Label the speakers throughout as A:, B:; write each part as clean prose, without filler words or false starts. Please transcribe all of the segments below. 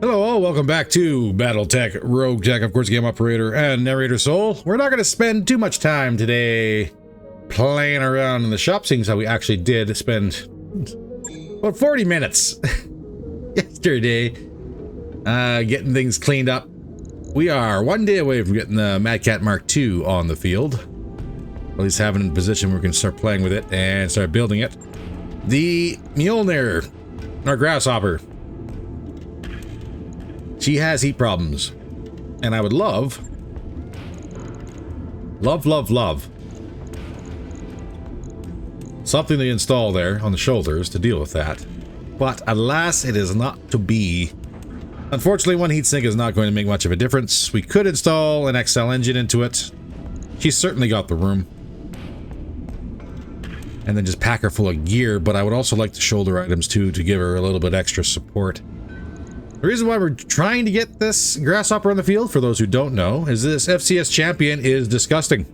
A: Hello, welcome back to BattleTech, RogueTech, of course, game operator and narrator soul. We're not going to spend too much time today playing around in the shop, seeing as how we actually did spend about 40 minutes yesterday getting things cleaned up. We are one day away from getting the Mad Cat Mark II on the field. At least having it in a position where we can start playing with it and start building it. The Mjolnir, our grasshopper. She has heat problems, and I would love something to install there on the shoulders to deal with that. But alas, it is not to be. Unfortunately, one heatsink is not going to make much of a difference. We could install an XL engine into it. She's certainly got the room. And then just pack her full of gear, but I would also like the shoulder items too to give her a little bit extra support. The reason why we're trying to get this grasshopper on the field, for those who don't know, is this FCS champion is disgusting.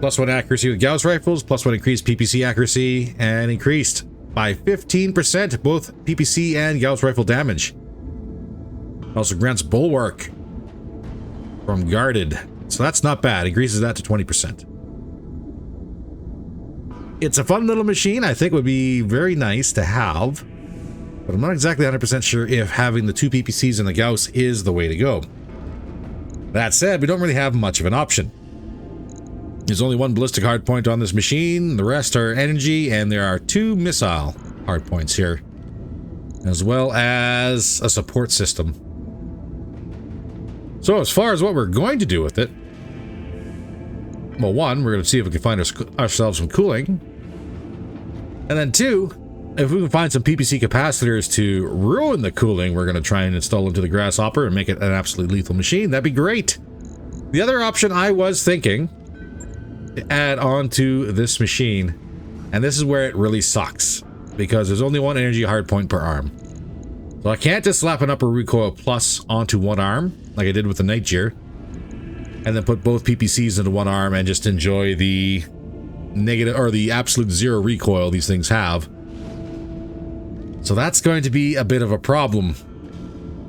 A: +1 accuracy with Gauss rifles, +1 increased PPC accuracy, and increased by 15% both PPC and Gauss rifle damage. Also grants bulwark from guarded, so that's not bad. Increases that to 20%. It's a fun little machine. I think would be very nice to have. But I'm not exactly 100% sure if having the 2 PPCs and the Gauss is the way to go. That said, we don't really have much of an option. There's only one ballistic hardpoint on this machine, the rest are energy, and there are 2 missile hardpoints here, as well as a support system. So as far as what we're going to do with it, well, 1, we're going to see if we can find ourselves some cooling, and then 2, if we can find some PPC capacitors to ruin the cooling, we're going to try and install into the grasshopper and make it an absolutely lethal machine. That'd be great. The other option I was thinking to add on to this machine, and this is where it really sucks, because there's only 1 energy hardpoint per arm. So I can't just slap an upper recoil plus onto one arm, like I did with the Night Gear, and then put both PPCs into one arm and just enjoy the negative, or the absolute 0 recoil these things have. So that's going to be a bit of a problem.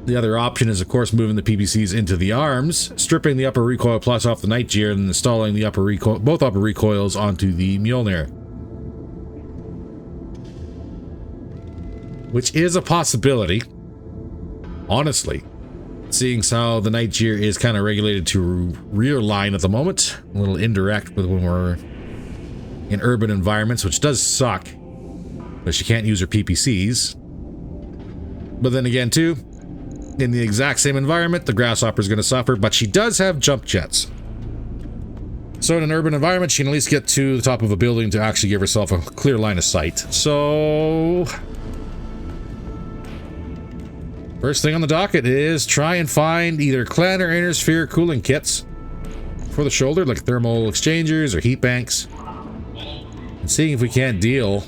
A: The other option is, of course, moving the PPCs into the arms, stripping the upper recoil plus off the Night Gear, and installing the upper recoil, both upper recoils onto the Mjolnir. Which is a possibility. Honestly, seeing how the Night Gear is kind of regulated to rear line at the moment, a little indirect with when we're in urban environments, which does suck. But she can't use her PPCs. But then again, too, in the exact same environment, the grasshopper is going to suffer, but she does have jump jets. So in an urban environment, she can at least get to the top of a building to actually give herself a clear line of sight. So first thing on the docket is try and find either clan or inner sphere cooling kits for the shoulder, like thermal exchangers or heat banks, and seeing if we can't deal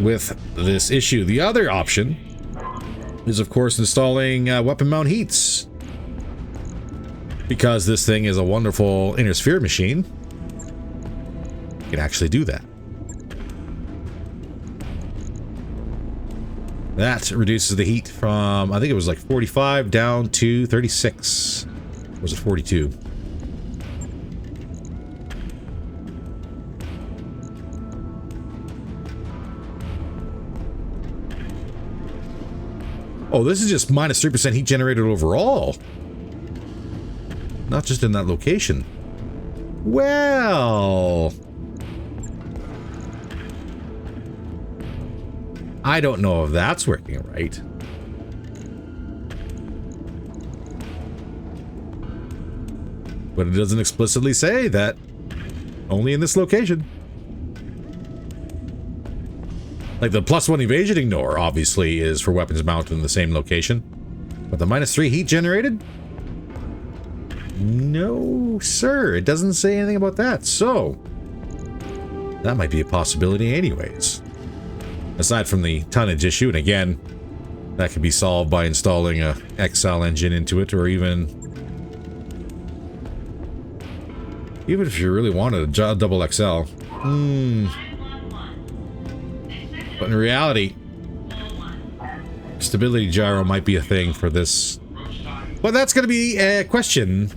A: with this issue. The other option is, of course, installing weapon mount heats, because this thing is a wonderful inner sphere machine. You can actually do that. That reduces the heat from, I think it was like 45 down to 36. Or was it 42? Oh, this is just minus 3% heat generated overall. Not just in that location. Well, I don't know if that's working right. But it doesn't explicitly say that only in this location. Like the +1 evasion ignore obviously is for weapons mounted in the same location. But the -3 heat generated? No, sir. It doesn't say anything about that. So that might be a possibility anyways. Aside from the tonnage issue, and again, that could be solved by installing a XL engine into it, or even if you really wanted a double XL. But in reality, stability gyro might be a thing for this. But that's going to be a question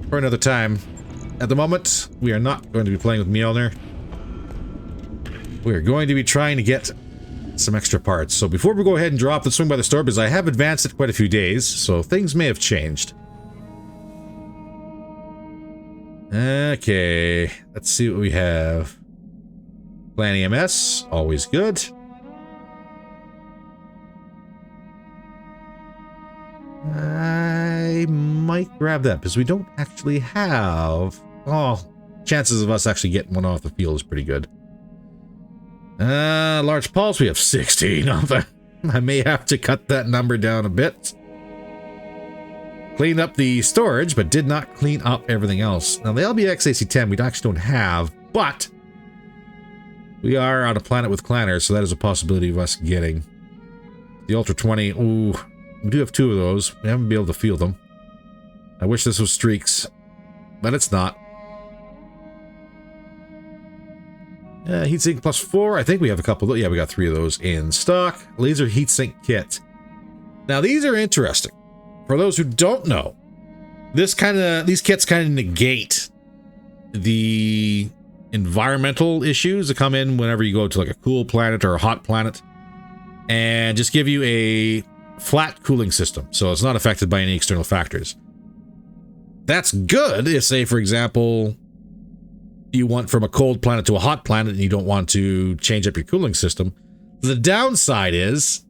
A: for another time. At the moment, we are not going to be playing with Mjolnir. We are going to be trying to get some extra parts. So before we go ahead and drop the Swing by the Store, because I have advanced it quite a few days, so things may have changed. Okay, let's see what we have. Plan EMS, always good. I might grab that because we don't actually have... Oh, chances of us actually getting one off the field is pretty good. Large pulse, we have 16 of them. I may have to cut that number down a bit. Cleaned up the storage, but did not clean up everything else. Now, the LBX AC-10 we actually don't have, but we are on a planet with clanners, so that is a possibility of us getting. The Ultra 20, ooh, we do have 2 of those. We haven't been able to field them. I wish this was streaks, but it's not. Heatsink +4. I think we have a couple. Yeah, we got 3 of those in stock. Laser heatsink kit. Now, these are interesting. For those who don't know, these kits kind of negate the environmental issues that come in whenever you go to like a cool planet or a hot planet, and just give you a flat cooling system, so it's not affected by any external factors. That's good if, say, for example, you went from a cold planet to a hot planet and you don't want to change up your cooling system. The downside is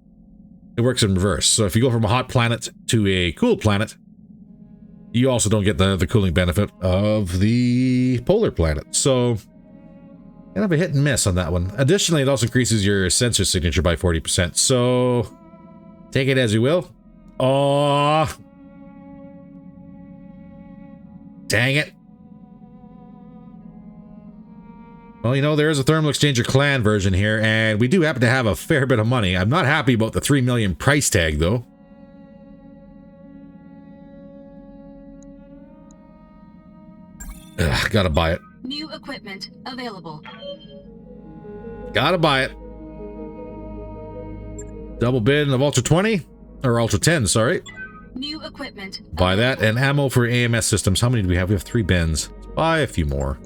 A: it works in reverse. So if you go from a hot planet to a cool planet, you also don't get the cooling benefit of the polar planet. So kind of a hit and miss on that one. Additionally, it also increases your sensor signature by 40%. So take it as you will. Oh, dang it. Well, you know, there is a Thermal Exchanger clan version here, and we do happen to have a fair bit of money. I'm not happy about the 3 million price tag, though. Ugh, gotta buy it.
B: New equipment available.
A: Gotta buy it. Double bin of Ultra 20, or Ultra 10, sorry.
B: New equipment.
A: Buy that, and ammo for AMS systems. How many do we have? We have 3 bins. Let's buy a few more.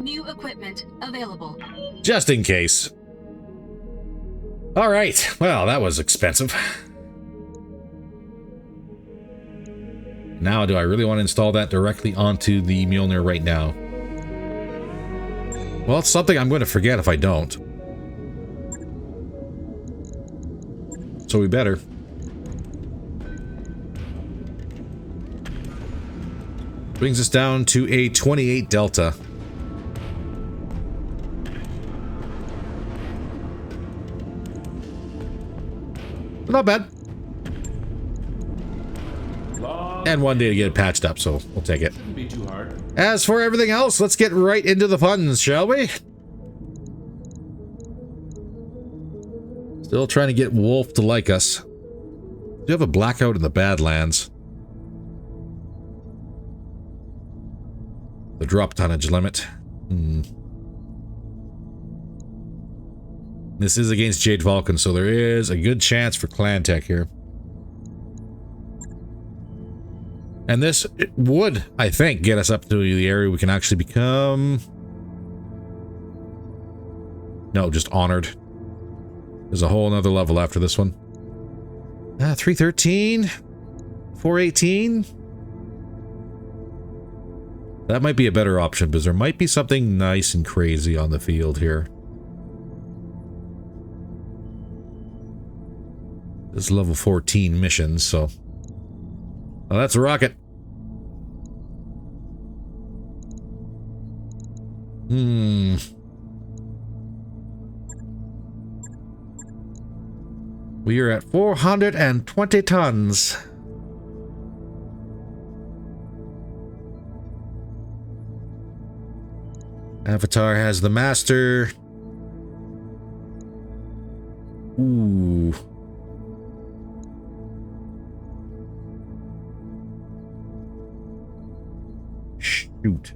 B: New equipment available.
A: Just in case. All right. Well, that was expensive. Now, do I really want to install that directly onto the Mjolnir right now? Well, it's something I'm going to forget if I don't. So we better. Brings us down to a 28 Delta. Not bad. And 1 day to get it patched up, so we'll take it.
C: Shouldn't be too hard.
A: As for everything else, let's get right into the funds, shall we? Still trying to get Wolf to like us. Do you have a blackout in the Badlands? The drop tonnage limit. This is against Jade Vulcan, so there is a good chance for clan tech here. And this would, I think, get us up to the area we can actually become... No, just honored. There's a whole nother level after this one. 313? 418? That might be a better option, because there might be something nice and crazy on the field here. This is level 14 missions, so... Well, that's a rocket. We are at 420 tons. Avatar has the master. Ooh. Shoot.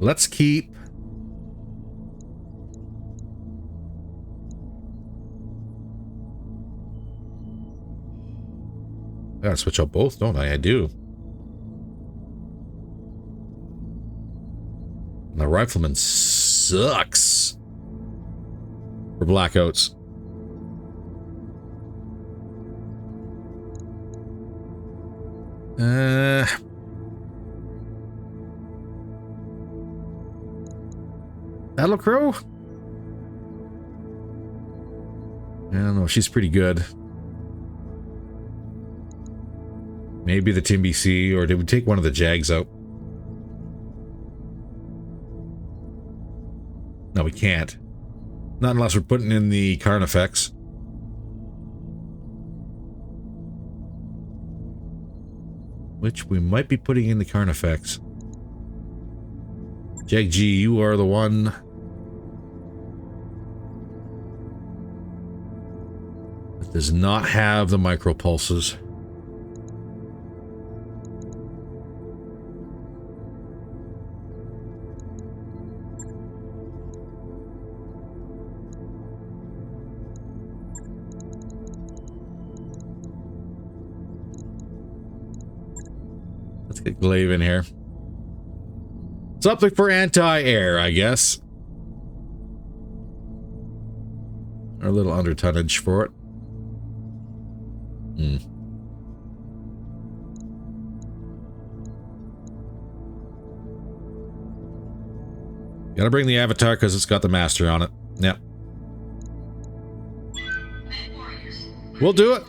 A: Let's keep... I gotta switch out both, don't I? I do. The rifleman sucks for blackouts. Battle Crow? I don't know. She's pretty good. Maybe the TBC, or did we take one of the Jags out? No, we can't. Not unless we're putting in the Carnifex. Which we might be putting in the Carnifex. Jag G, you are the one. That does not have the micro pulses. Let's get Glaive in here. Something for anti-air, I guess. Or a little under tonnage for it. Gotta bring the Avatar because it's got the Master on it. Yep. We'll do it.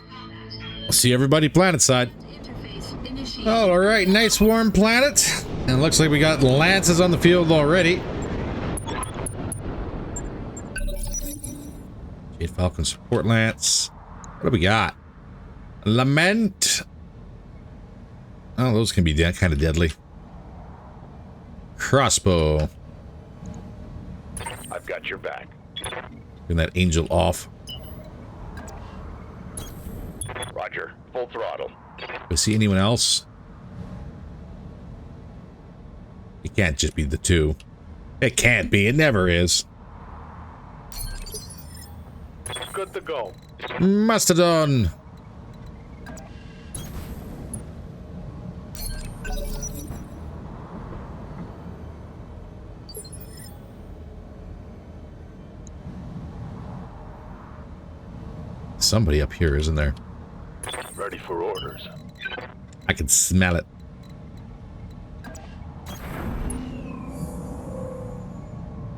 A: I'll see everybody planetside. Oh, alright, nice warm planet. And it looks like we got lances on the field already. Jade Falcon support lance. What do we got? Lament. Oh, those can be kind of deadly. Crossbow.
C: I've got your back.
A: Turn that angel off.
C: Roger. Full throttle.
A: Do I see anyone else? It can't just be the two. It can't be. It never is.
C: Good to go.
A: Mastodon. Somebody up here, isn't there?
C: Ready for orders.
A: I can smell it.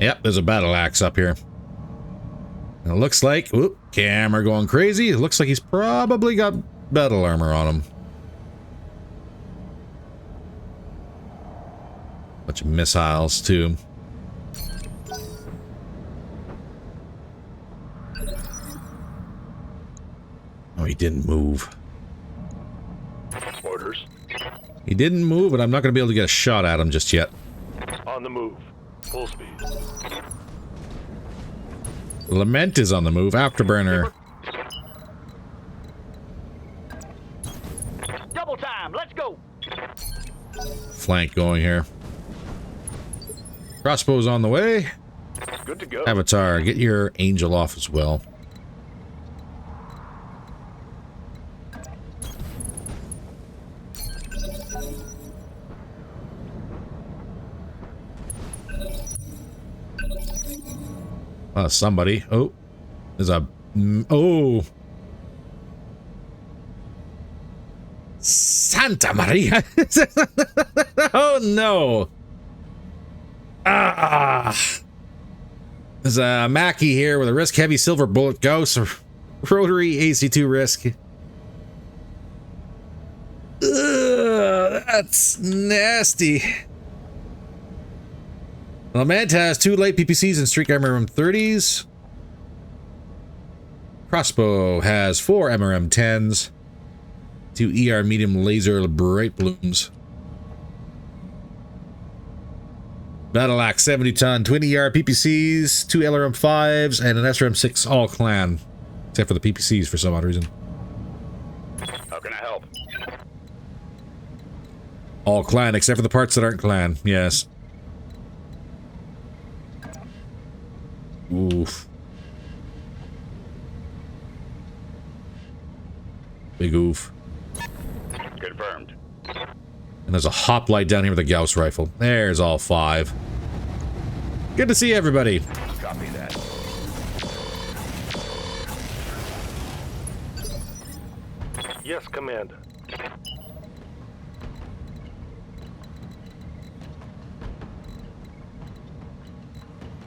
A: Yep, there's a battle axe up here. And it looks like, whoop, camera going crazy. It looks like he's probably got battle armor on him. Bunch of missiles, too. Oh, he didn't move.
C: Orders.
A: He didn't move, but I'm not going to be able to get a shot at him just yet.
C: On the move. Full speed.
A: Lament is on the move. Afterburner.
C: Double time. Let's go.
A: Flank going here. Crossbow's on the way.
C: Good to go.
A: Avatar, get your angel off as well. Somebody. Oh, there's a... Oh. Santa Maria. Oh, no. Ah. There's a Mackie here with a Risk Heavy Silver Bullet Ghost or Rotary AC2 Risk. Ugh, that's nasty. Lament has 2 light PPCs and Streak MRM 30s. Crossbow has 4 MRM 10s. 2 ER medium laser bright blooms. Battle Axe 70 ton, 20 ER PPCs, 2 LRM 5s, and an SRM 6 all clan. Except for the PPCs for some odd reason.
C: How can I help?
A: All clan, except for the parts that aren't clan, yes. Oof. Big oof.
C: Confirmed.
A: And there's a hoplite down here with a Gauss rifle. There's all 5. Good to see everybody.
C: Copy that. Yes, Commander.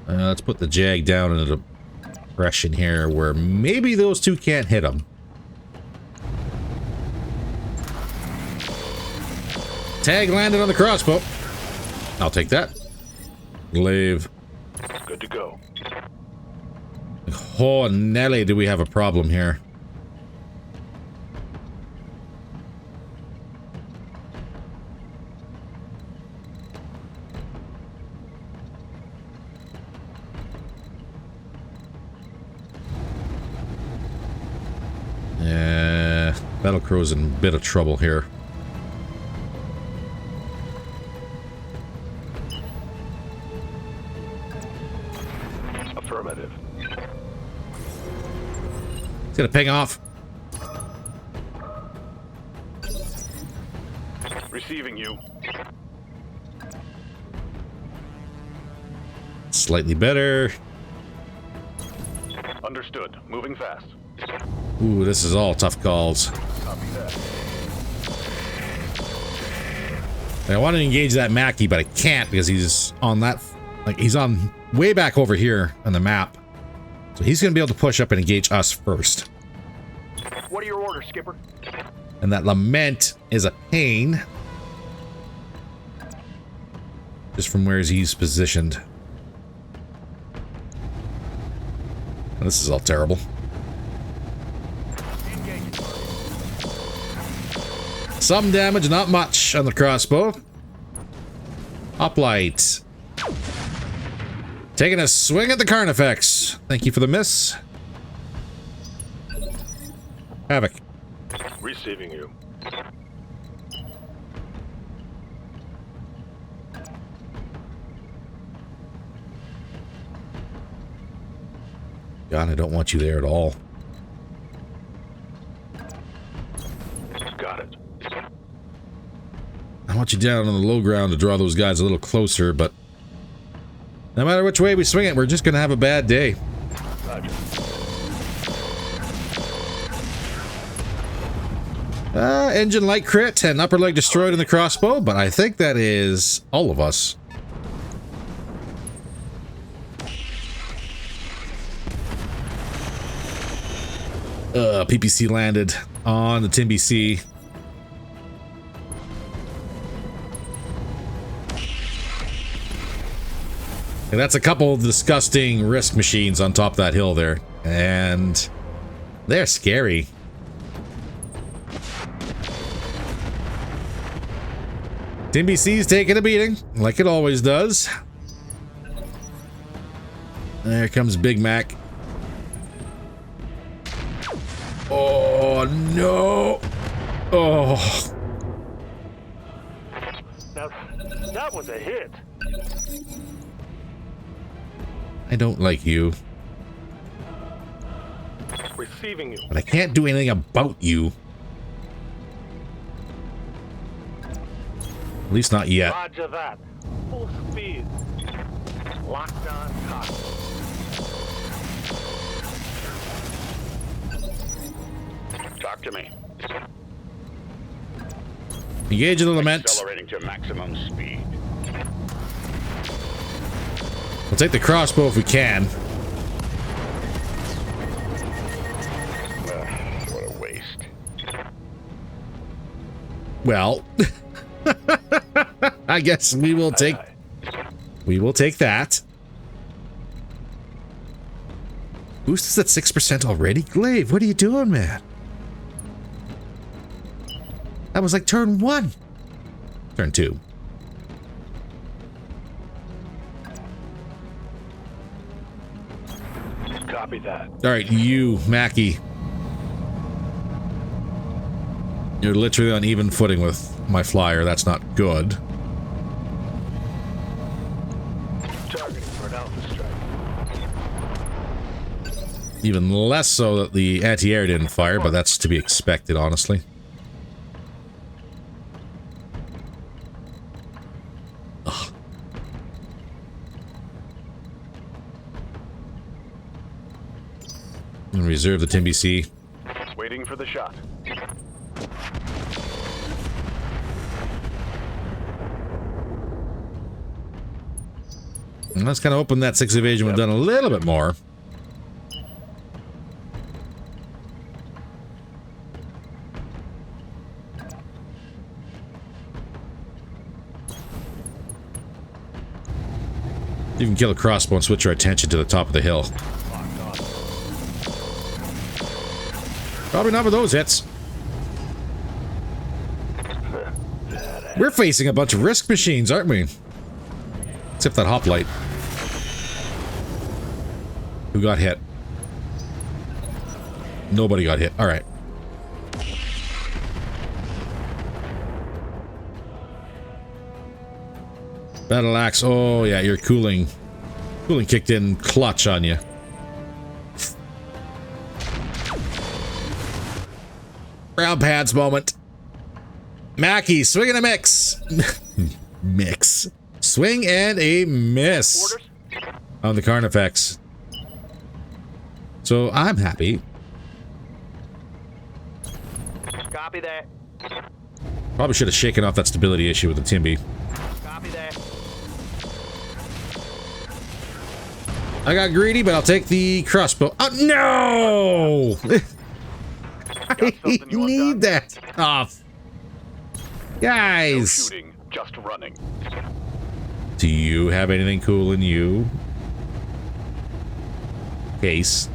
A: Let's put the Jag down in a depression here where maybe those two can't hit him. Tag landed on the crossbow. I'll take that. Glaive.
C: Good to go.
A: Oh, Nelly, do we have a problem here? Yeah, Battlecrow's in a bit of trouble here.
C: Affirmative.
A: It's gonna ping off.
C: Receiving you.
A: Slightly better.
C: Understood. Moving fast.
A: Ooh, this is all tough calls.
C: Copy that.
A: I want to engage that Mackie, but I can't because he's on that... Like, he's on way back over here on the map. So he's going to be able to push up and engage us first.
C: What are your orders, Skipper?
A: And that Lament is a pain. Just from where he's positioned. And this is all terrible. Some damage, not much on the crossbow. Hoplite. Taking a swing at the Carnifex. Thank you for the miss. Havoc.
C: Receiving you.
A: God, I don't want you there at all.
C: Got it.
A: I want you down on the low ground to draw those guys a little closer, but no matter which way we swing it, we're just going to have a bad day.
C: Roger.
A: Engine light crit and upper leg destroyed in the crossbow, but I think that is all of us. PPC landed on the TBC. And that's a couple of disgusting risk machines on top of that hill there. And they're scary. TBC's taking a beating, like it always does. There comes Big Mac. Oh, no. Oh.
C: Now, that was a hit.
A: I don't like you.
C: Receiving you.
A: But I can't do anything about you. At least not yet.
C: Roger that. Full speed. Locked on top. Talk to me.
A: Engage in the Lament.
C: Accelerating to maximum speed.
A: We'll take the crossbow if we can.
C: What a waste.
A: Well, I guess we will take that. Boost is at 6% already? Glaive, what are you doing, man? That was like turn 1. Turn 2.
C: Copy that.
A: All right, you, Mackie. You're literally on even footing with my flyer. That's not good.
C: Targeting for an alpha strike.
A: Even less so that the anti-air didn't fire, but that's to be expected, honestly. Ugh. I'm gonna reserve the TBC.
C: Waiting for the shot.
A: And let's kind of open that 6 evasion. We've done a little bit more. You can kill a crossbow and switch our attention to the top of the hill. Probably not with those hits. We're facing a bunch of risk machines, aren't we? Except that hoplite. Who got hit? Nobody got hit. Alright. Battle axe. Oh, yeah, your cooling. Cooling kicked in clutch on you. Round pads moment. Mackie, swing and a mix. Mix. Swing and a miss.
C: Orders?
A: On the Carnifex. So I'm happy.
C: Copy that.
A: Probably should have shaken off that stability issue with the Timby.
C: Copy that.
A: I got greedy, but I'll take the crossbow. Oh, no! I need that off. Guys!
C: No shooting, just running.
A: Do you have anything cool in you? Case.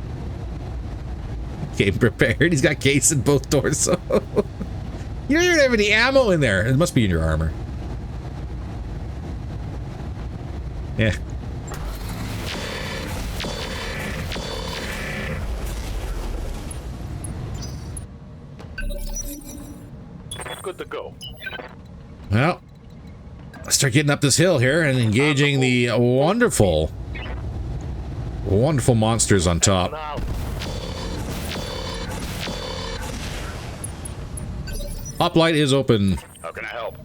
A: Game prepared. He's got case in both torso. You don't even have any ammo in there. It must be in your armor. Yeah.
C: Good to go.
A: Well, let's start getting up this hill here and engaging the wonderful monsters on top.
C: Now,
A: Hoplite is open.
C: how can I help?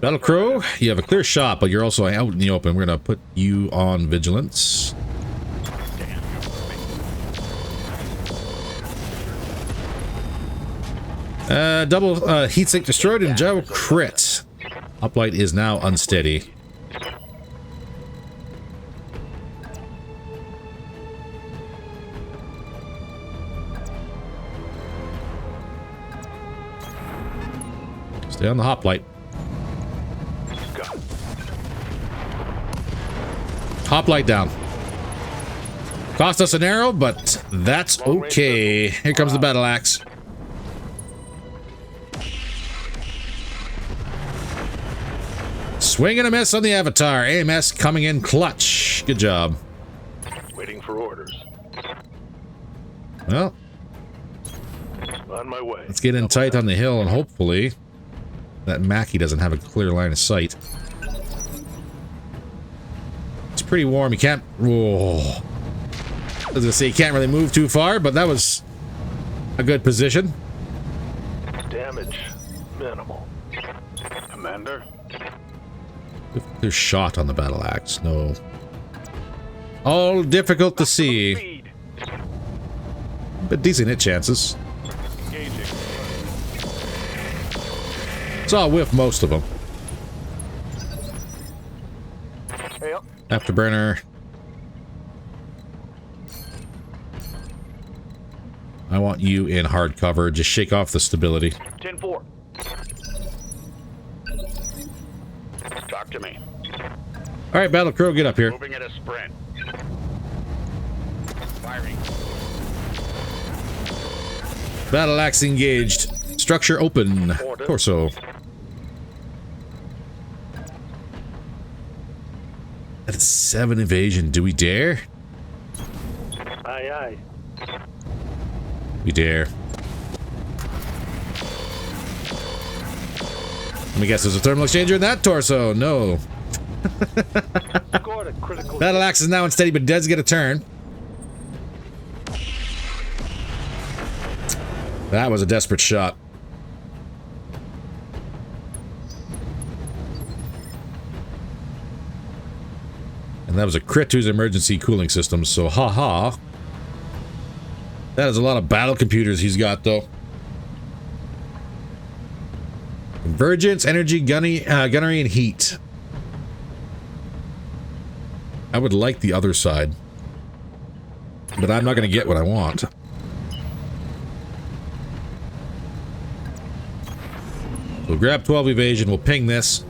A: Battle Crow, you have a clear shot, but you're also out in the open. We're going to put you on vigilance. Double heatsink destroyed and Joe crit. Hoplite is now unsteady. Stay on the hoplite. Hoplite down. Cost us an arrow, but that's okay. Here comes the battle axe. Swing and a miss on the Avatar. AMS coming in clutch. Good job.
C: Waiting for orders.
A: Well,
C: On my way.
A: let's get in tight on the hill and hopefully that Mackie doesn't have a clear line of sight. It's pretty warm. You can't... Whoa. I was gonna say you can't really move too far, but that was a good position.
C: Damage minimal. Commander.
A: There's shot on the battle axe. No. All difficult to see.
C: Speed.
A: But decent hit chances.
C: Engaging.
A: Saw a whiff most of them.
C: Yep.
A: Afterburner. I want you in hard cover. Just shake off the stability.
C: 10-4. Talk to me.
A: All right, Battle Crow, get up here.
C: Moving at a sprint. Firing.
A: Battle axe engaged. Structure open.
C: Order.
A: Torso. That's 7 evasion. Do we dare?
C: Aye, aye.
A: We dare. Let me guess, there's a thermal exchanger in that torso. No.
C: Scored a critical.
A: Battle axe is now unsteady, but does get a turn. That was a desperate shot. And that was a crit to his emergency cooling system, so haha. That is a lot of battle computers he's got, though. Convergence, energy, gunnery, and heat. I would like the other side. But I'm not going to get what I want. We'll grab 12 evasion, we'll ping this.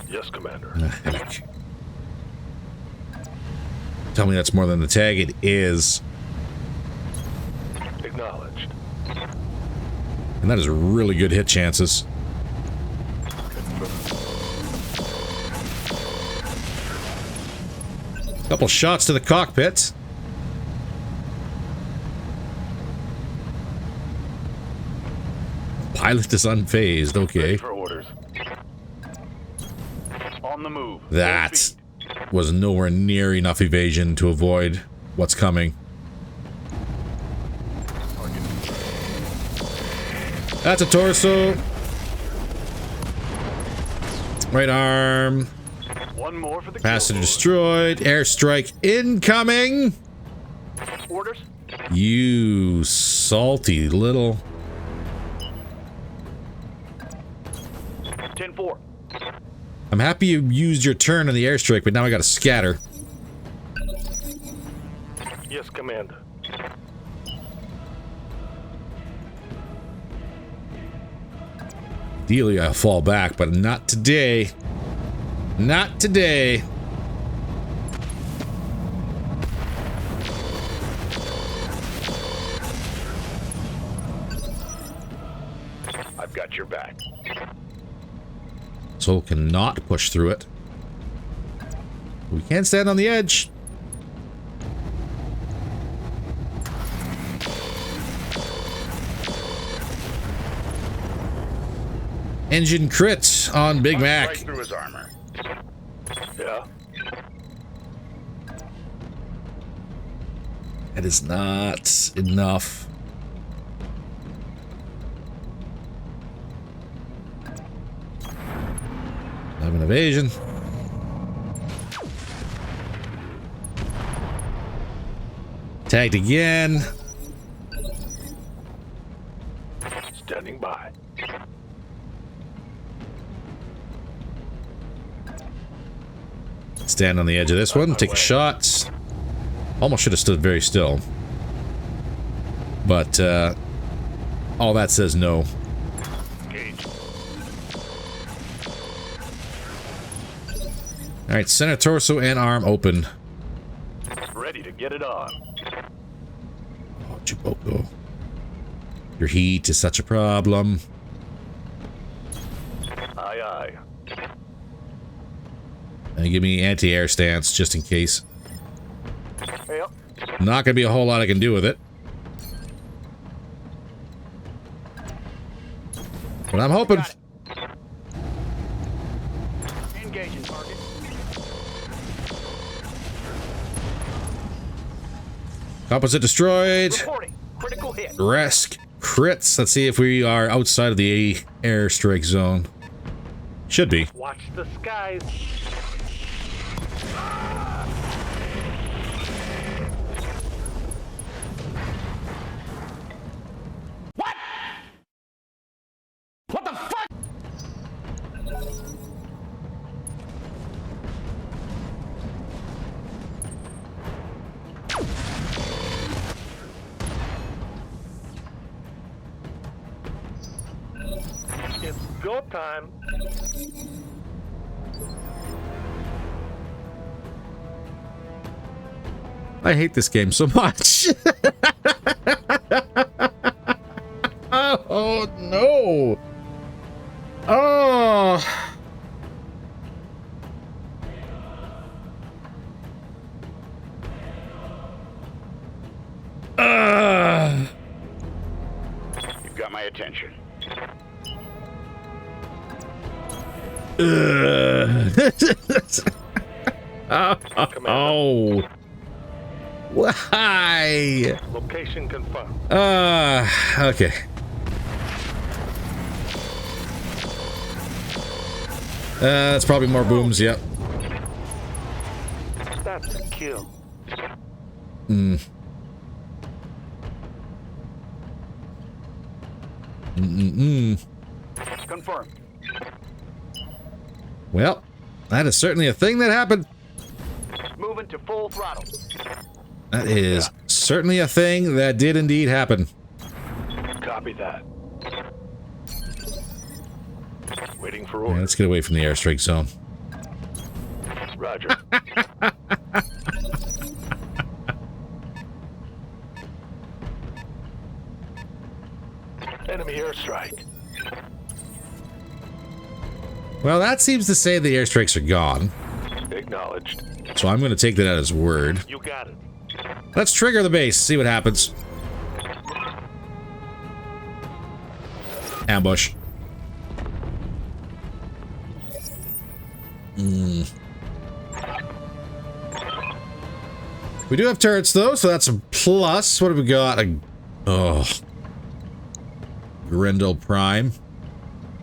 C: Yes, Commander.
A: Heck. Tell me that's more than the tag. It is.
C: Acknowledged.
A: And that is really good hit chances. Couple shots to the cockpit. Pilot is unfazed. Okay.
C: Ready for orders. On the move.
A: That was nowhere near enough evasion to avoid what's coming. That's a torso. Right arm.
C: One more for the
A: Passenger destroyed. Airstrike incoming.
C: Orders.
A: You salty little.
C: 10-4.
A: I'm happy you used your turn on the airstrike, but now I gotta scatter.
C: Yes, Commander.
A: Ideally, I'll fall back, but not today. Not today.
C: I've got your back.
A: Soul cannot push through it. We can't stand on the edge. Engine crit on Big Mac.
C: Right through his armor. Yeah.
A: That is not enough. Have an evasion. Tagged again.
C: Standing by.
A: Stand on the edge of this one. Take a shot. Almost should have stood very still. But, all that says no.
C: Engage.
A: Alright, center torso and arm open.
C: Ready to get it on.
A: Oh, Chiboko. Your heat is such a problem.
C: Aye, aye.
A: And give me anti-air stance, just in case.
C: Yep.
A: Not gonna be a whole lot I can do with it. But I'm hoping.
C: Engaging target.
A: Composite destroyed.
C: Reporting. Critical hit.
A: Resk. Crits. Let's see if we are outside of the airstrike zone. Should be.
C: Watch the skies. What? What the fuck? It's go time.
A: I hate this game so much. Oh no. Oh.
C: You've got my attention.
A: Oh. Why?
C: Location confirmed.
A: Okay. That's probably more booms, yep.
C: That's a kill. Confirmed.
A: Well, that is certainly a thing that happened.
C: Moving to full throttle.
A: That is certainly a thing that did indeed happen.
C: Copy that. Waiting for
A: Yeah,
C: orders.
A: let's get away from the airstrike zone.
C: Roger. Enemy airstrike.
A: Well, that seems to say the airstrikes are gone.
C: Acknowledged.
A: So I'm going to take that as word.
C: You got it.
A: Let's trigger the base, see what happens. Ambush. We do have turrets, though, so that's a plus. What have we got? Grendel Prime.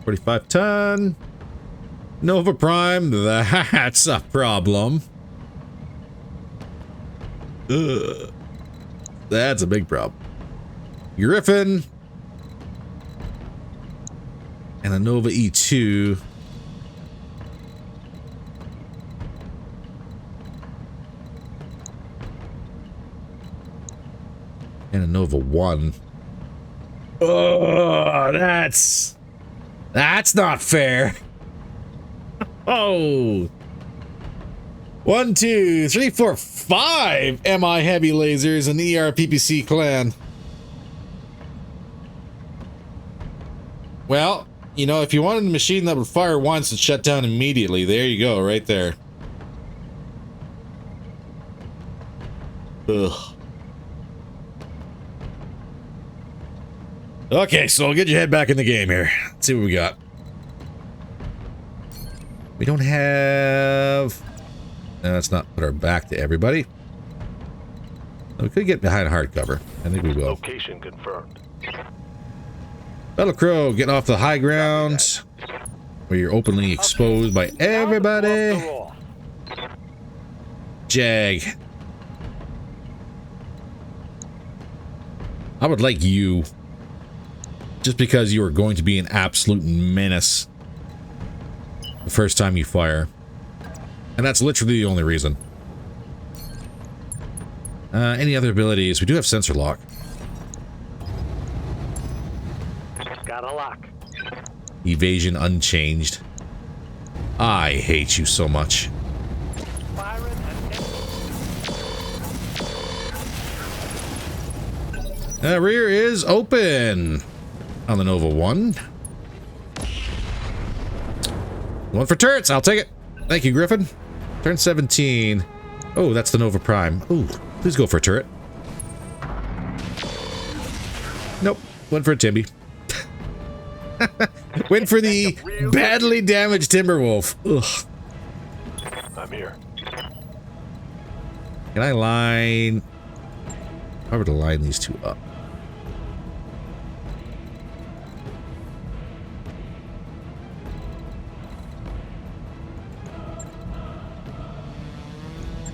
A: 45 ton. Nova Prime. That's a problem. Ugh. That's a big problem. Griffin. And a Nova E2. And a Nova 1. Oh, that's not fair. Oh. 1, 2, 3, 4, 5 MI heavy lasers in the ERPPC clan. Well, you know, if you wanted a machine that would fire once and shut down immediately, there you go, right there. Ugh. Okay, so I'll get your head back in the game here. Let's see what we got. We don't have... No, let's not put our back to everybody. We could get behind hardcover. I think we will.
C: Location confirmed.
A: Battle Crow, getting off the high ground where you're openly exposed by everybody. Jag. I would like you. Just because you are going to be an absolute menace the first time you fire. And that's literally the only reason. Any other abilities? We do have sensor lock.
C: Got a lock.
A: Evasion unchanged. I hate you so much.
C: Firing and
A: Rear is open on the Nova 1. One for turrets. I'll take it. Thank you, Griffin. Turn 17. Oh, that's the Nova Prime. Ooh, please go for a turret. Nope. Went for a Timby. Went for the badly damaged Timberwolf. Ugh.
C: I'm here.
A: Can I line... How would I line these two up?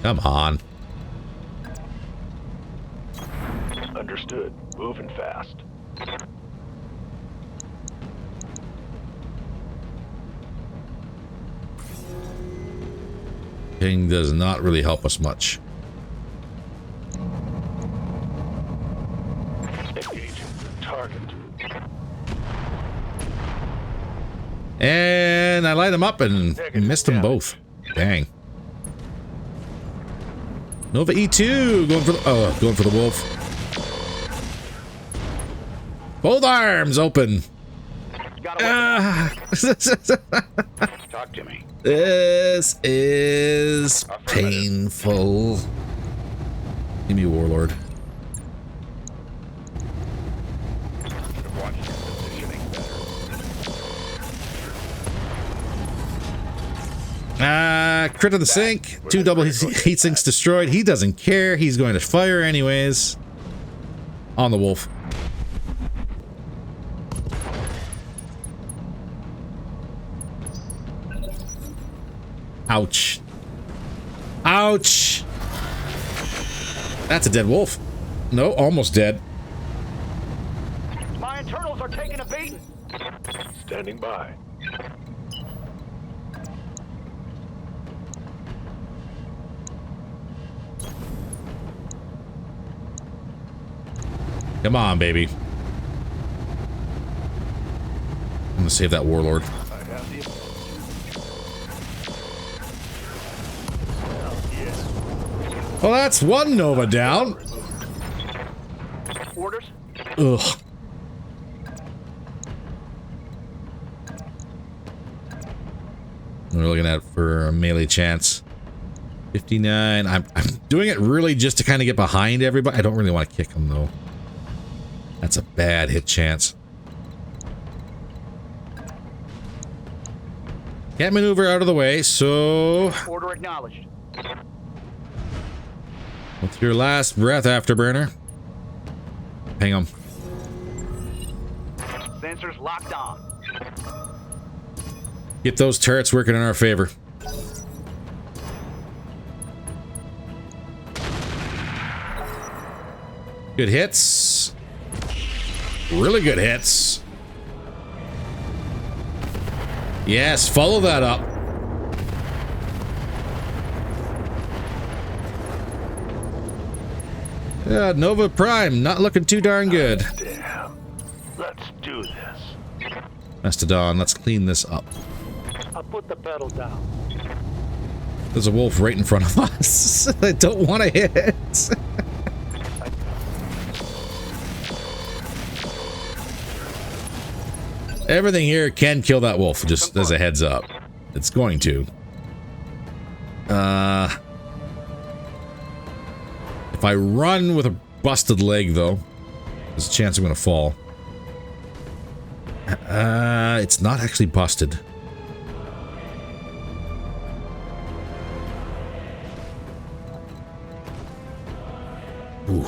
A: Come on.
C: Understood. Moving fast.
A: Ping does not really help us much.
C: Engaging target.
A: And I light them up and missed them both. Dang. Nova E2 going for the wolf. Both arms open.
C: Talk to me.
A: This is painful. Give me Warlord.
C: Watch your positioning better.
A: Crit to the sink. 2 double heat sinks destroyed. He doesn't care. He's going to fire anyways. On the wolf. Ouch. Ouch. That's a dead wolf. No, almost dead.
C: My internals are taking a beating. Standing by.
A: Come on, baby. I'm gonna save that warlord.
C: I have the...
A: Well, that's one Nova down.
C: Orders?
A: Ugh. We're looking at for a melee chance. 59. I'm doing it really just to kind of get behind everybody. I don't really want to kick them, though. That's a bad hit chance. Can't maneuver out of the way, so...
C: Order acknowledged.
A: With your last breath, Afterburner. Hang on.
C: Sensors locked on.
A: Get those turrets working in our favor. Good hits. Really good hits. Yes, follow that up. Nova Prime, not looking too darn good.
C: Damn. Let's do this.
A: Mastodon, let's clean this up.
C: I'll put the pedal down.
A: There's a wolf right in front of us. I don't want to hit. Everything here can kill that wolf, just as a heads up. It's going to. If I run with a busted leg, though, there's a chance I'm going to fall. It's not actually busted. Ooh.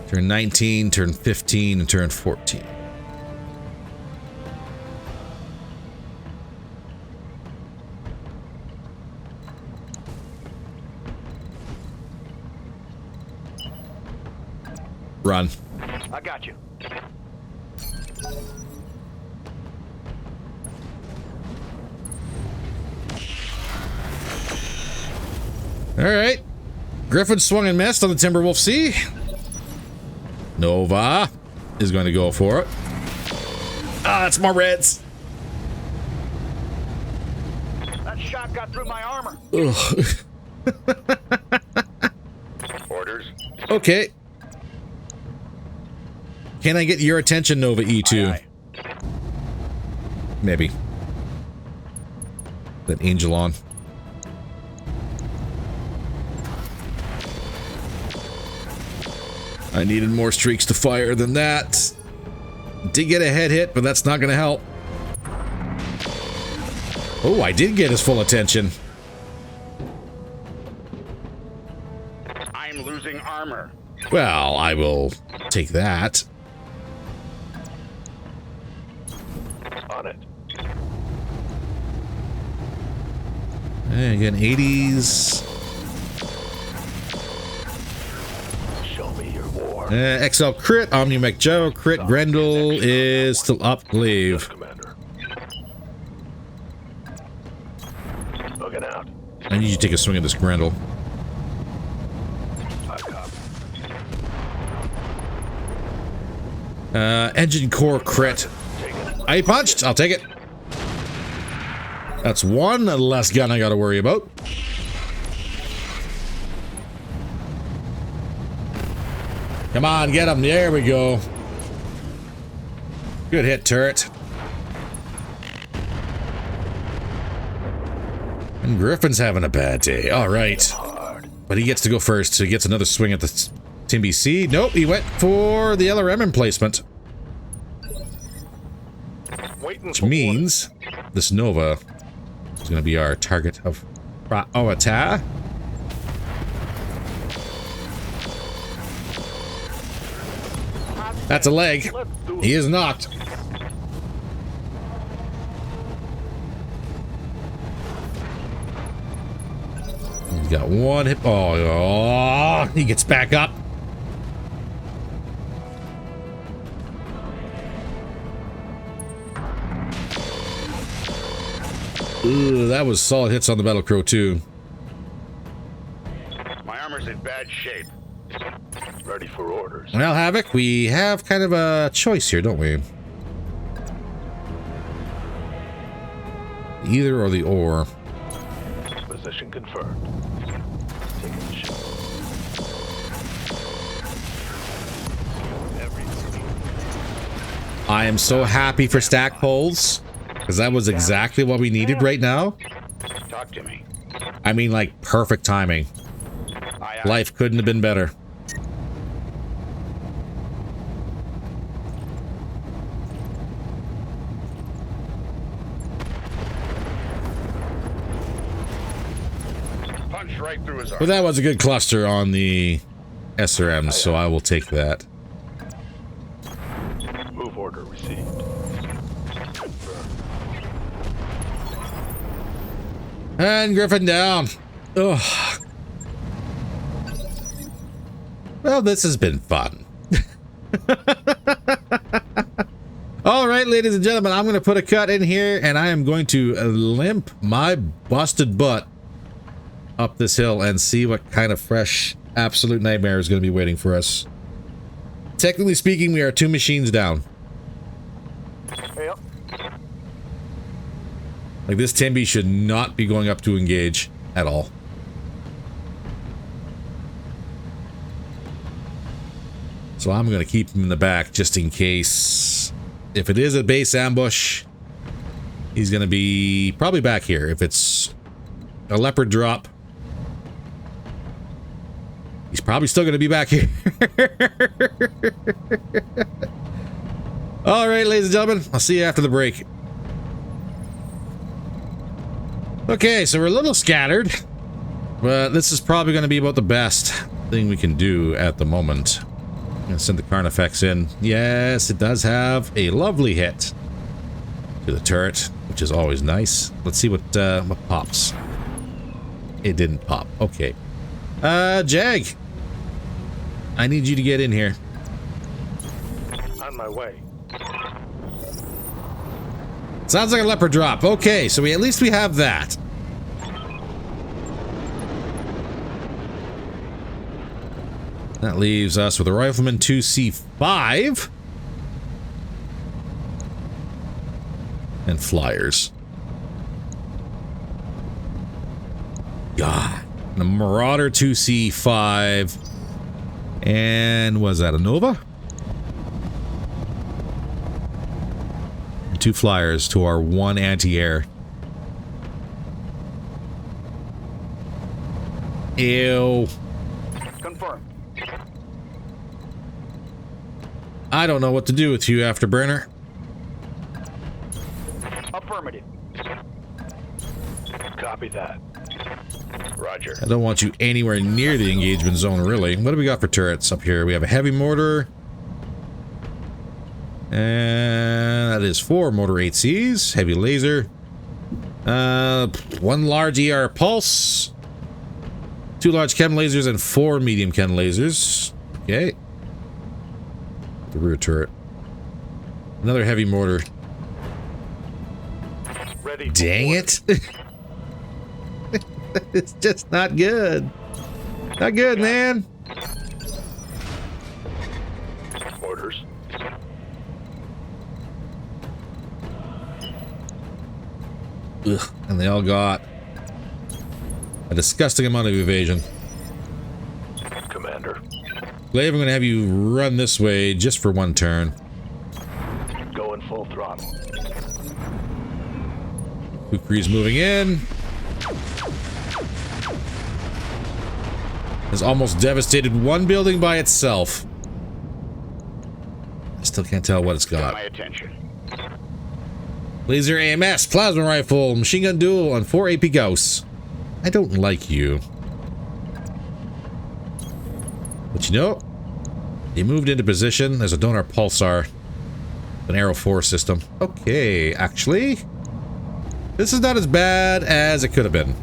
A: Turn 19, turn 15, and turn 14. Run.
C: I got you.
A: All right. Griffin swung and missed on the Timberwolf C. Nova is going to go for it. Ah, it's more reds.
C: That shot got through my armor.
A: Ugh.
C: Orders.
A: Okay. Can I get your attention, Nova E2?
C: Aye, aye.
A: Maybe. That angel on. I needed more streaks to fire than that. Did get a head hit, but that's not going to help. Oh, I did get his full attention.
C: I'm losing armor.
A: Well, I will take that.
C: On it.
A: And again, 80s.
C: Show me your war.
A: XL crit, Omni Joe crit, Grendel is still up,
C: Yes,
A: Glaive.
C: Commander. Looking out.
A: I need you to take a swing at this Grendel.
C: I copy.
A: Engine core crit.
C: Take it.
A: I punched, I'll take it. That's one less gun I gotta worry about. Come on, get him. There we go. Good hit, turret. And Griffin's having a bad day. All right.
C: Hard.
A: But he gets to go first, so he gets another swing at the Timby C. Nope, he went for the LRM emplacement.
C: Waiting
A: Which
C: for
A: means this Nova is going to be our target of attack. That's a leg. He is knocked. He's got one hit. Oh, he gets back up. Ooh, that was solid hits on the Battle Crow too.
C: My armor's in bad shape. Ready for orders.
A: Well, Havoc, we have kind of a choice here, don't we? Either or the or.
C: Position confirmed. Taking the ship.
A: I am so happy for stack polls, because that was exactly what we needed right now.
C: Talk to me.
A: I mean, like, perfect timing. Life couldn't have been better.
C: Punch right through his arm.
A: But that was a good cluster on the SRM, so I will take that.
C: Move order received.
A: And Griffin down. Ugh. Well, this has been fun. All right, ladies and gentlemen, I'm going to put a cut in here, and I am going to limp my busted butt up this hill and see what kind of fresh absolute nightmare is going to be waiting for us. Technically speaking, we are 2 machines down.
C: Yep.
A: Like, this Timby should not be going up to engage at all. So I'm going to keep him in the back just in case. If it is a base ambush, he's going to be probably back here. If it's a leopard drop, he's probably still going to be back here. All right, ladies and gentlemen, I'll see you after the break. Okay, so we're a little scattered, but this is probably going to be about the best thing we can do at the moment. I'm going to send the Carnifex in. Yes, it does have a lovely hit to the turret, which is always nice. Let's see what pops. It didn't pop. Okay. Jag, I need you to get in here.
C: On my way.
A: Sounds like a leopard drop. Okay, so at least we have that. That leaves us with a Rifleman 2C5 and flyers. God. And a Marauder 2C5 and was that a Nova? 2 flyers to our 1 anti-air. Ew.
C: Confirmed.
A: I don't know what to do with you, Afterburner.
C: Affirmative. Copy that. Roger.
A: I don't want you anywhere near the engagement zone, really. What do we got for turrets up here? We have a heavy mortar. And that is 4 Motor 8Cs, heavy laser, 1 large ER pulse, 2 large chem lasers, and 4 medium chem lasers. Okay. The rear turret. Another heavy mortar.
C: Ready.
A: Dang it. It's just not good. Not good, man.
C: Orders.
A: Ugh, and they all got a disgusting amount of evasion.
C: Commander.
A: Glaive, I'm going to have you run this way just for 1 turn.
C: Going full throttle.
A: Kukri's moving in. Has almost devastated 1 building by itself. I still can't tell what it's got.
C: My attention.
A: Laser AMS, plasma rifle, machine gun duel, and 4 AP ghosts. I don't like you. But you know, you moved into position as a donor pulsar. An Arrow 4 system. Okay, actually, this is not as bad as it could have been.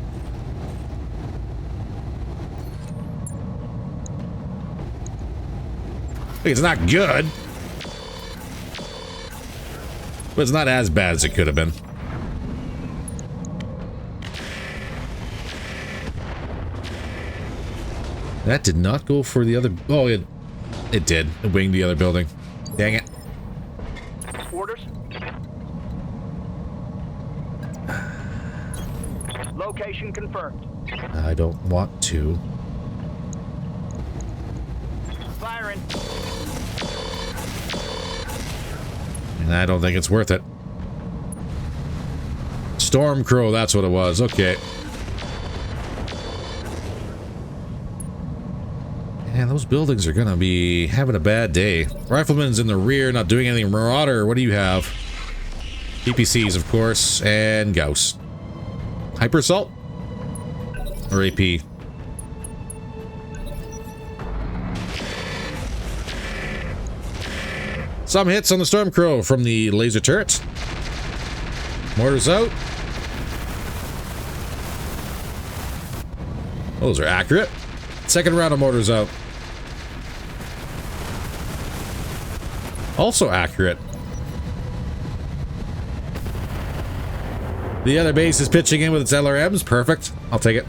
A: It's not good, but it's not as bad as it could have been. That did not go for the other... Oh, it did. It winged the other building. Dang it.
C: Orders. Location confirmed.
A: I don't want to.
C: Firing.
A: And I don't think it's worth it. Storm Crow, that's what it was. Okay. Man, those buildings are gonna be having a bad day. Rifleman's in the rear, not doing anything. Marauder, what do you have? PPCs, of course, and Gauss. Hyper Assault? Or AP? Some hits on the Storm Crow from the laser turret. Mortars out. Those are accurate. Second round of mortars out. Also accurate. The other base is pitching in with its LRMs. Perfect. I'll take it.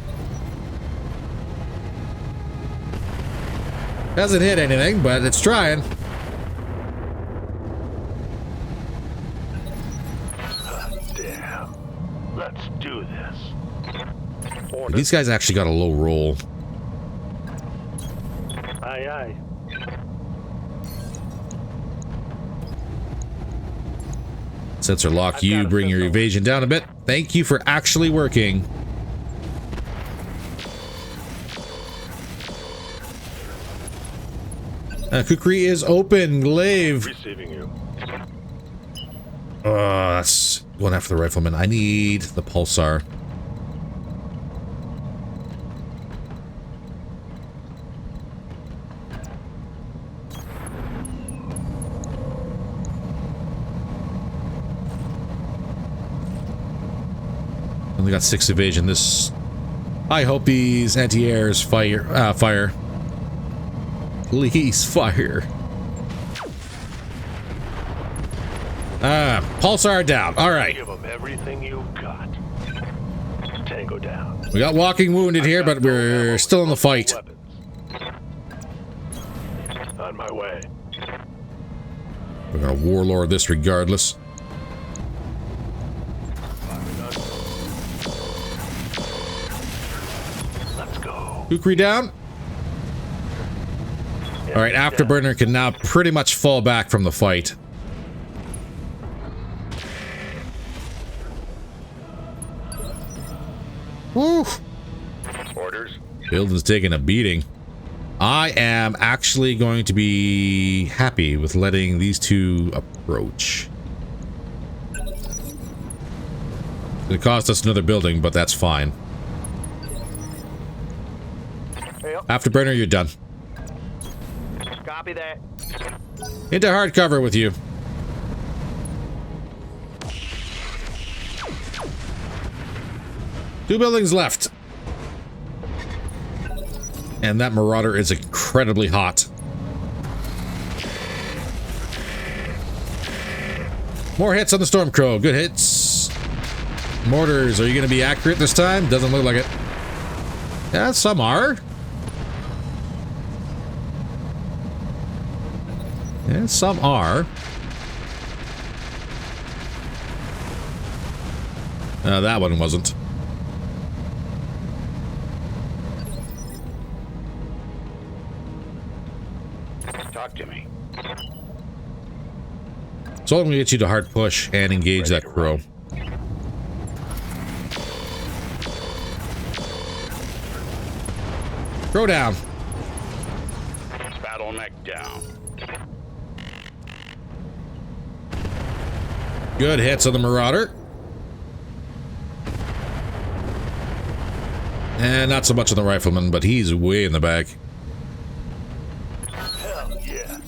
A: Hasn't hit anything, but it's trying.
C: Damn. Let's do this. Order.
A: These guys actually got a low roll.
C: Aye, aye.
A: Sensor lock, you bring your evasion down a bit. Thank you for actually working. Kukri is open. Glaive.
C: Receiving you.
A: That's going after the rifleman. I need the pulsar. Only got 6 evasion. This, I hope these anti-airs fire. Fire. Please fire. Pulsar down. All right.
C: Give them everything you've got. Tango down.
A: We got walking wounded here, but we're still in the fight.
C: On my way.
A: We're gonna warlord this regardless.
C: Let's go.
A: Kukri down. All right, Afterburner can now pretty much fall back from the fight. Woo!
C: Orders.
A: Building's taking a beating. I am actually going to be happy with letting these two approach. It cost us another building, but that's fine. Afterburner, you're done.
C: Copy that.
A: Into hard cover with you. Two buildings left. And that Marauder is incredibly hot. More hits on the Storm Crow. Good hits. Mortars, are you going to be accurate this time? Doesn't look like it. Yeah, some are. Yeah, some are. That one wasn't.
C: Talk to me.
A: So I'm going to get you to hard push and engage that crow. Crow down.
C: BattleTech down.
A: Good hits on the Marauder. And not so much on the Rifleman, but he's way in the back.
C: Hell yes.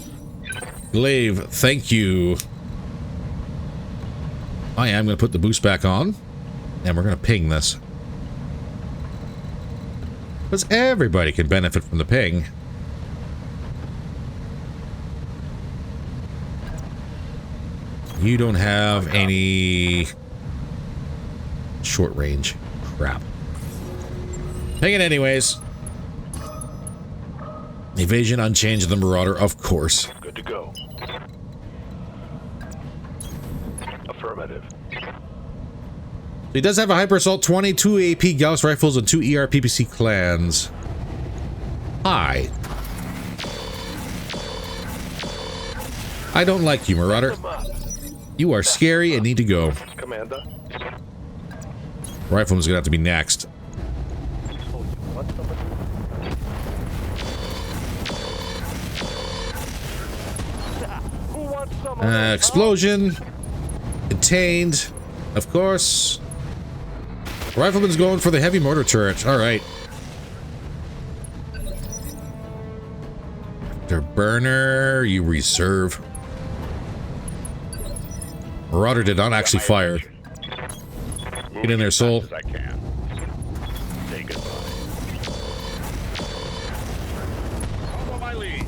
A: Glaive, thank you. I am going to put the boost back on. And we're going to ping this. Because everybody can benefit from the ping. You don't have any short range. Crap. Ping it anyways. Evasion unchanged the Marauder, of course.
C: Good to go. Affirmative.
A: He does have a Hyper Assault 20, 2 AP Gauss rifles, and 2 ER PPC clans. Hi. I don't like you, Marauder. You are scary and need to go.
C: Commander.
A: Rifleman's gonna have to be next.
C: Oh, you want somebody? Who wants some of this,
A: Explosion. Contained. Of course. Rifleman's going for the heavy mortar turret. Alright. Their burner, you reserve. Marauder did not actually fire. Get in there, soul.
C: I can. Say goodbye. Follow my lead.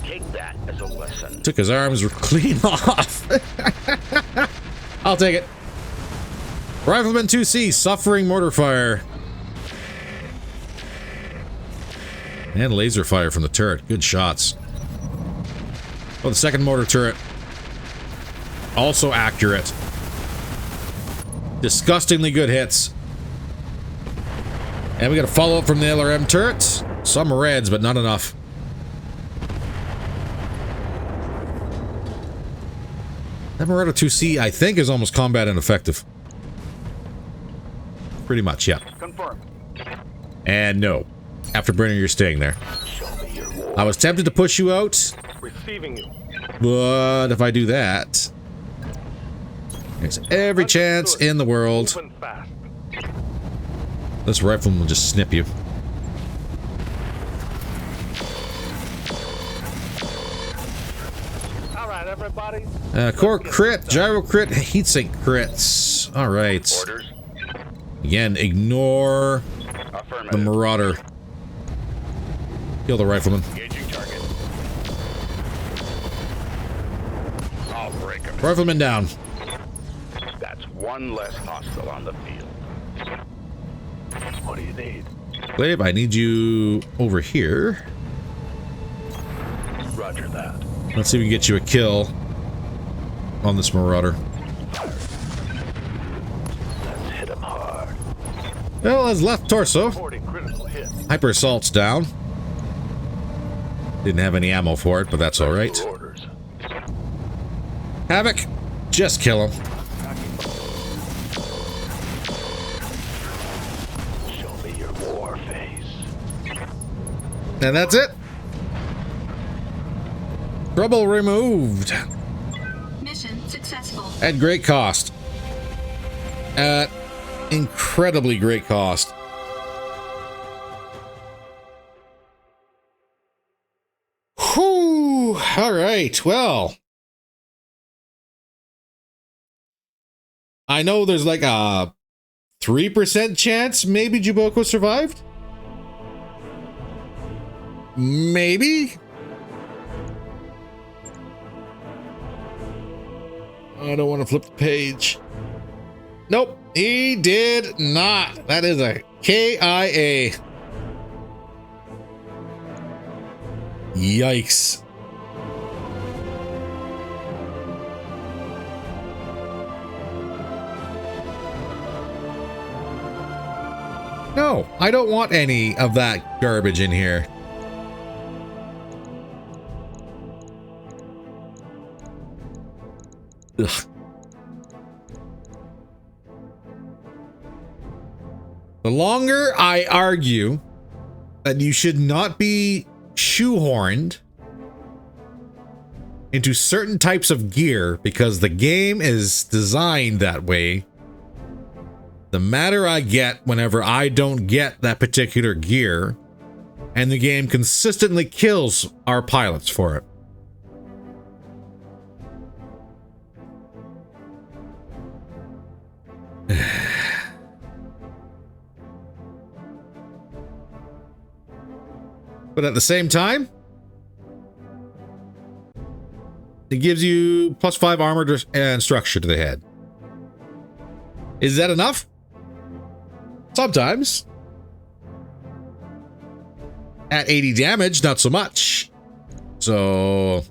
C: Take that as a lesson.
A: Took his arms clean off. I'll take it. Rifleman 2C, suffering mortar fire. And laser fire from the turret. Good shots. Oh, the second mortar turret. Also accurate. Disgustingly good hits. And we got a follow-up from the LRM turret. Some reds, but not enough. That Marauder 2C, I think, is almost combat ineffective. Pretty much, yeah.
C: Confirm.
A: And no. Afterburner, you're staying there.
C: Show me your war.
A: I was tempted to push you out,
C: Receiving you.
A: but if I do that, there's every chance in the world
C: Moving fast.
A: this rifleman will just snip you.
C: All right, everybody.
A: Core crit, gyro crit, heatsink crits. All right.
C: Orders.
A: Again, ignore the
C: Affirmative.
A: Marauder. Kill the rifleman.
C: Engaging target. I'll break him.
A: Rifleman down.
C: That's one less hostile on the field. What do you need?
A: Glaive, I need you over here.
C: Roger that.
A: Let's see if we can get you a kill on this Marauder.
C: Let's hit him hard.
A: Well, his left torso.
C: Reporting critical hit.
A: Hyper Assault's down. Didn't have any ammo for it, but that's alright.
C: For orders.
A: Havoc, just kill him.
C: Show me your war face.
A: And that's it. Trouble removed.
B: Mission successful.
A: At great cost. At incredibly great cost. Whew. Alright, well. I know there's like a 3% chance maybe Juboko survived? Maybe? I don't want to flip the page. Nope, he did not. That is a KIA. Yikes. No, I don't want any of that garbage in here. Ugh. The longer I argue that you should not be shoehorned into certain types of gear because the game is designed that way, the madder I get whenever I don't get that particular gear, and the game consistently kills our pilots for it. But at the same time, it gives you +5 armor and structure to the head. Is that enough? Sometimes. At 80 damage, not so much. So,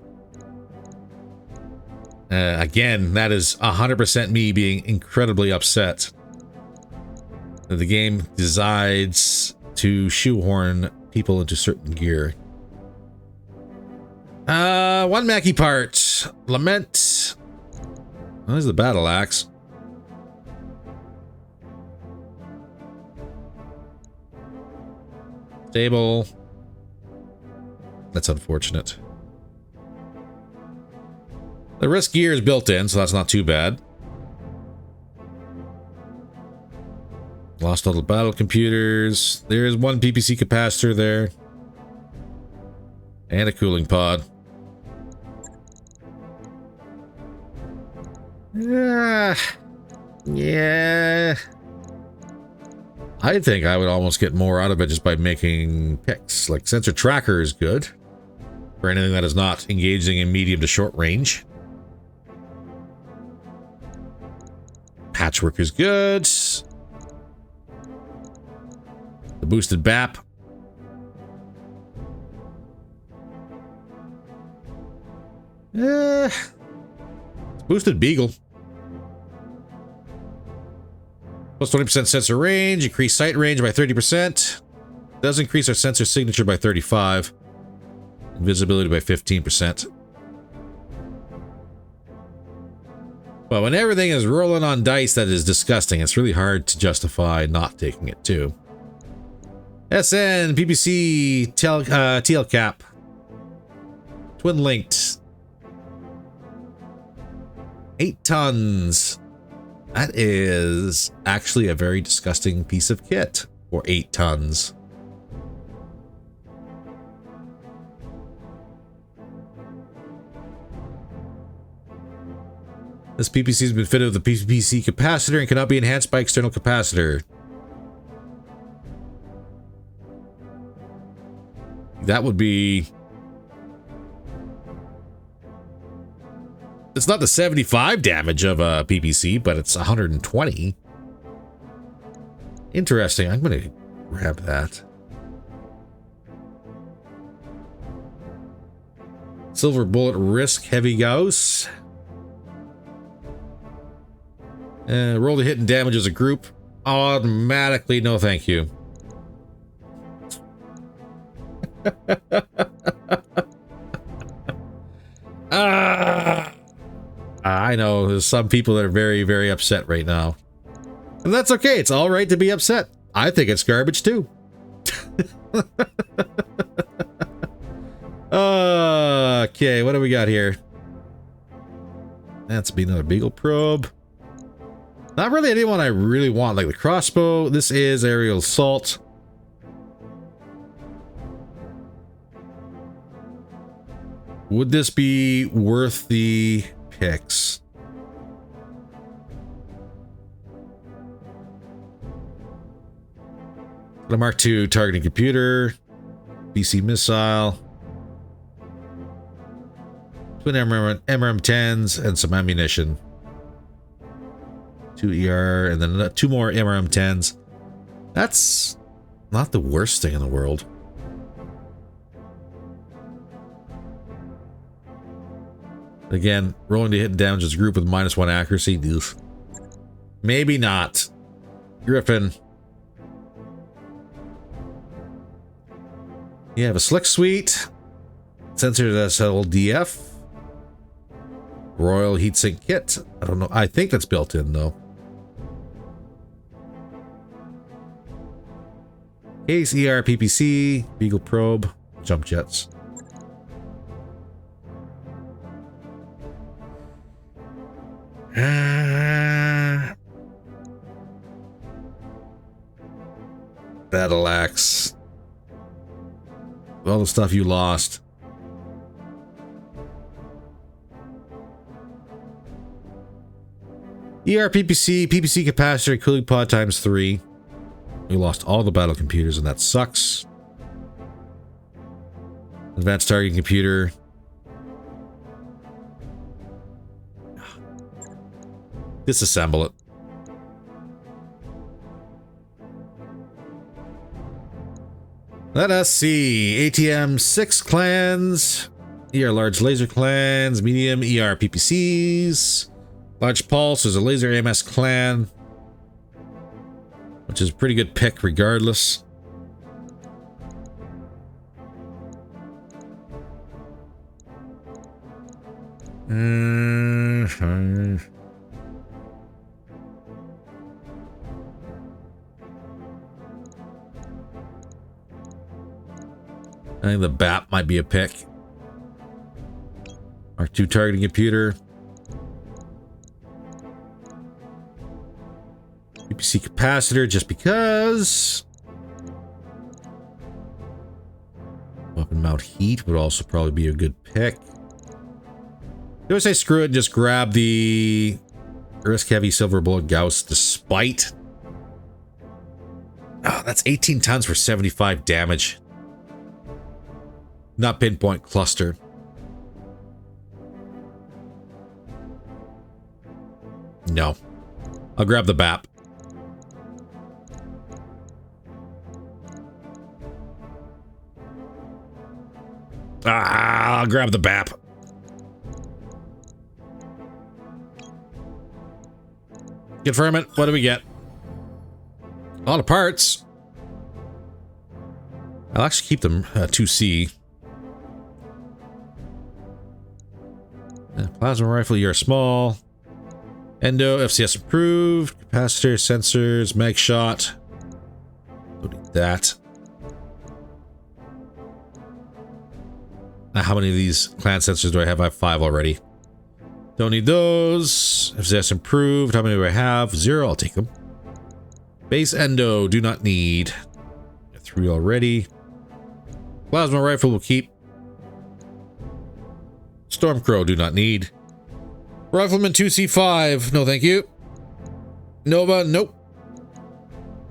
A: again, that is 100% me being incredibly upset that the game decides to shoehorn people into certain gear. One Mackie part. Lament. Oh, there's the battle axe. Stable. That's unfortunate. The risk gear is built in, so that's not too bad. Lost all the battle computers. There's one PPC capacitor there. And a cooling pod. Yeah. I think I would almost get more out of it just by making picks. Like, sensor tracker is good for anything that is not engaging in medium to short range. Patchwork is good. The boosted BAP. It's boosted Beagle. Plus 20% sensor range, increase sight range by 30%. Does increase our sensor signature by 35. Invisibility by 15%. But when everything is rolling on dice, that is disgusting. It's really hard to justify not taking it too. SN, PPC, TL cap. Twin linked. 8 tons. That is actually a very disgusting piece of kit for 8 tons. This PPC has been fitted with a PPC capacitor and cannot be enhanced by external capacitor. That would be... It's not the 75 damage of a PPC, but it's 120. Interesting. I'm going to grab that. Silver Bullet Risk Heavy Gauss. Roll the hit and damage as a group. Automatically, no thank you. I know there's some people that are very, very upset right now. And that's okay. It's all right to be upset. I think it's garbage too. Okay, what do we got here? That's be another Beagle probe. Not really anyone I really want, like the crossbow. This is aerial assault. Would this be worth the picks? The Mark II targeting computer, BC missile, twin MRM-10s, and some ammunition. 2 ER, and then 2 more MRM-10s. That's not the worst thing in the world. Again, rolling to hit and damage this group with -1 accuracy. Ugh. Maybe not. Griffin. You have a slick suite. Sensor SLDF. Royal heatsink kit. I don't know. I think that's built in though. Case ER PPC. Beagle probe. Jump jets. Battle axe. All the stuff you lost. PPC, PPC capacitor, cooling pod times 3. We lost all the battle computers and that sucks. Advanced targeting computer. Disassemble it. Let us see. ATM 6 clans. ER large laser clans. Medium ER PPCs. Large pulse is a laser AMS clan. Which is a pretty good pick regardless. I think the BAP might be a pick. R2 targeting computer. PPC capacitor just because. Weapon mount heat would also probably be a good pick. Do I say screw it and just grab the risk heavy silver bullet Gauss despite? Oh, that's 18 tons for 75 damage. Not pinpoint cluster. No. I'll grab the BAP. I'll grab the BAP. Confirm it. What do we get? A lot of parts. I'll actually keep them 2C. Plasma rifle, you're small. Endo, FCS approved. Capacitor, sensors, mag shot. Don't need that. Now, how many of these clan sensors do I have? I have 5 already. Don't need those. FCS improved. How many do I have? 0. I'll take them. Base endo, do not need. 3 already. Plasma rifle will keep. Stormcrow, do not need. Rifleman 2C5, no thank you. Nova, nope.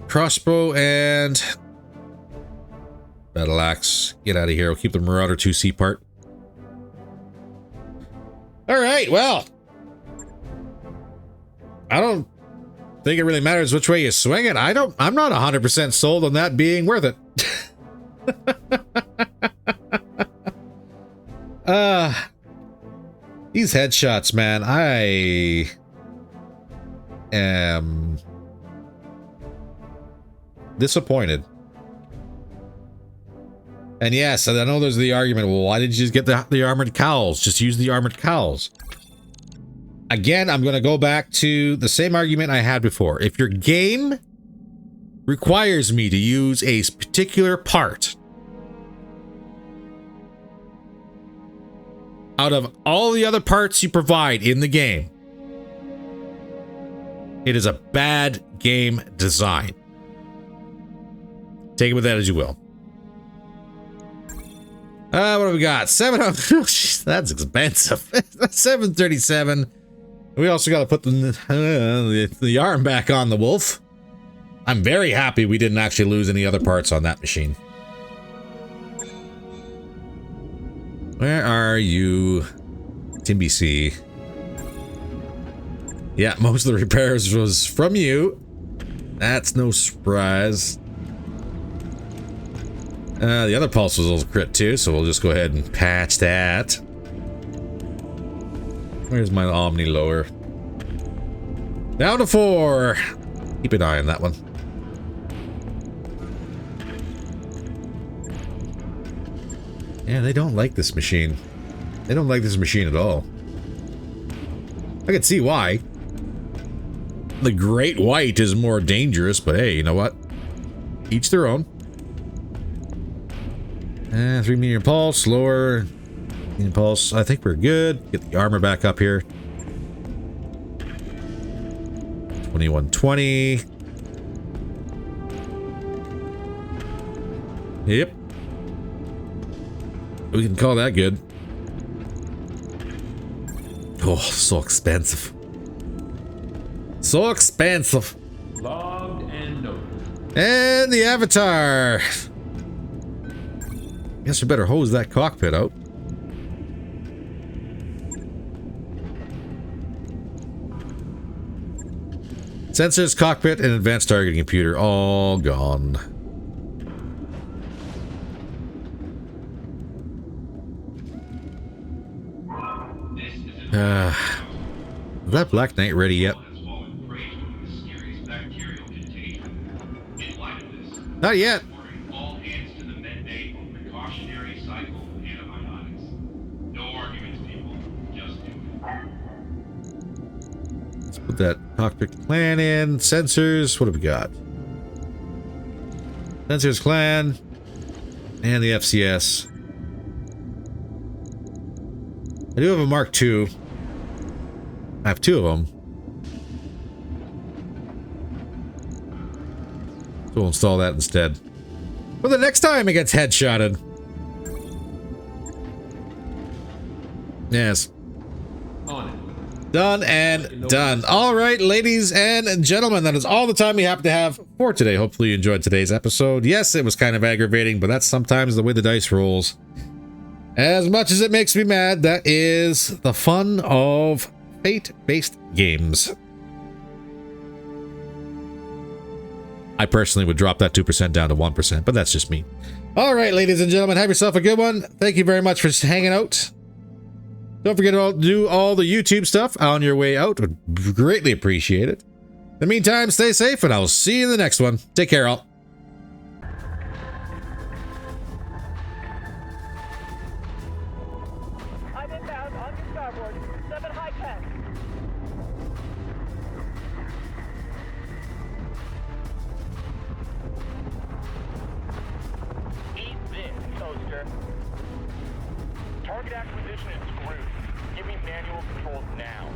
A: Crossbow and battle axe. Get out of here. We'll keep the Marauder 2C part. All right, well, I don't think it really matters which way you swing it. I'm not 100% sold on that being worth it. These headshots, man, I am disappointed. And yes, I know there's the argument, well, why did you just get the armored cowls? Just use the armored cowls. Again, I'm going to go back to the same argument I had before. If your game requires me to use a particular part out of all the other parts you provide in the game, it is a bad game design. Take it with that as you will. What do we got? 700. That's expensive. 737. We also got to put the arm back on the wolf. I'm very happy we didn't actually lose any other parts on that machine. Where are you, TBC? Yeah, most of the repairs was from you. That's no surprise. The other pulse was a little crit too, so we'll just go ahead and patch that. Where's my Omni lower? Down to 4. Keep an eye on that one. Yeah, they don't like this machine. They don't like this machine at all. I can see why. The Great White is more dangerous, but hey, you know what? Each their own. 3 medium pulse, lower medium pulse. I think we're good. Get the armor back up here. 2120. Yep. We can call that good. Oh, so expensive. So expensive.
D: Logged and noted.
A: And the avatar. Guess we better hose that cockpit out. Sensors, cockpit, and advanced targeting computer all gone. Is that Black Knight ready yet? Not yet.
E: All hands to the med bay for precautionary cycle antibiotics. No arguments, people. Just do it.
A: Let's put that cockpit clan in. Sensors. What have we got? Sensors clan. And the FCS. I do have a Mark II. I have two of them. So we'll install that instead. For the next time it gets headshotted. Yes.
D: On it.
A: Done and done. All right, ladies and gentlemen, that is all the time we happen to have for today. Hopefully you enjoyed today's episode. Yes, it was kind of aggravating, but that's sometimes the way the dice rolls. As much as it makes me mad, that is the fun of fate-based games. I personally would drop that 2% down to 1%, but that's just me. All right, ladies and gentlemen, have yourself a good one. Thank you very much for hanging out. Don't forget to do all the YouTube stuff on your way out. Would greatly appreciate it. In the meantime, stay safe, and I will see you in the next one. Take care, all.
C: I'm inbound on your starboard. 7 high tech. Eat this, toaster. Target acquisition is screwed. Give me manual controls now.